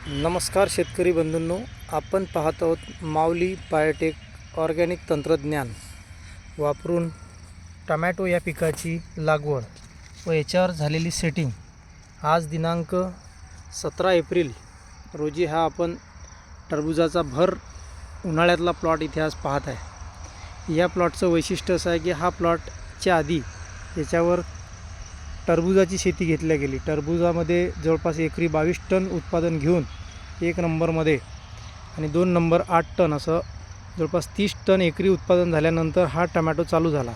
नमस्कार शेतकरी बंधूंनो, आपण पाहत आहोत माऊली बायोटेक ऑर्गॅनिक तंत्रज्ञान वापरून टमॅटो या पिकाची लागवड व याच्यावर झालेली सेटिंग। आज दिनांक 17 एप्रिल रोजी हा आपण टरबूजाचा भर उन्हाळ्यातला प्लॉट इथे आज पाहत आहे। या प्लॉटचं वैशिष्ट्य असं आहे की हा प्लॉटच्या आधी याच्यावर टरबूजाची शेती घेतल्या गेली। टरबूजामध्ये जवळपास एकरी 22 टन उत्पादन घेऊन 1 नंबरमध्ये आणि 2 नंबर 8 टन असं जवळपास 30 टन एकरी उत्पादन झाल्यानंतर हा टमॅटो चालू झाला।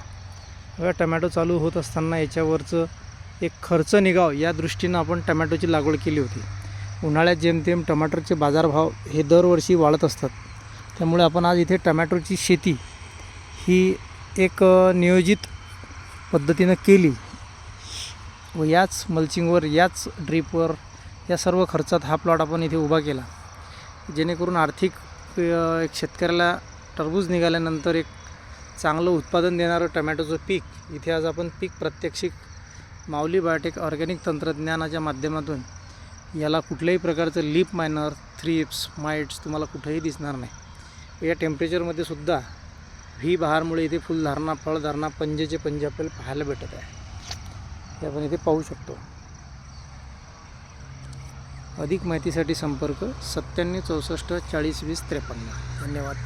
हा टमॅटो चालू होत असताना याच्यावरचं एक खर्च निघाव या दृष्टीनं आपण टमॅटोची लागवड केली होती। उन्हाळ्यात जेमतेम टमाटरचे बाजारभाव हे दरवर्षी वाढत असतात, त्यामुळे आपण आज इथे टमॅटोची शेती ही एक नियोजित पद्धतीनं केली व याच मल्चिंगवर, याच ड्रीपवर, या सर्व खर्चात हा प्लॉट आपण इथे उभा केला, जेणेकरून आर्थिक एक शेतकऱ्याला टरबूज निघाल्यानंतर एक चांगलं उत्पादन देणारं टमॅटोचं पीक इथे आज आपण पीक प्रात्यक्षिक माऊली बायोटेक ऑर्गॅनिक तंत्रज्ञानाच्या माध्यमातून याला कुठल्याही प्रकारचं लीफ मायनर, थ्रिप्स, माइट्स तुम्हाला कुठेही दिसणार नाही। या टेम्परेचरमध्ये सुद्धा व्ही बहारमुळे इथे फुलधारणा, फळधारणा, पंजेचे पंजे आपल्याला पाहायला भेटत आहे। हे आपण इथे पाहू शकतो। अधिक माहितीसाठी संपर्क 97 64 40 20 53। धन्यवाद।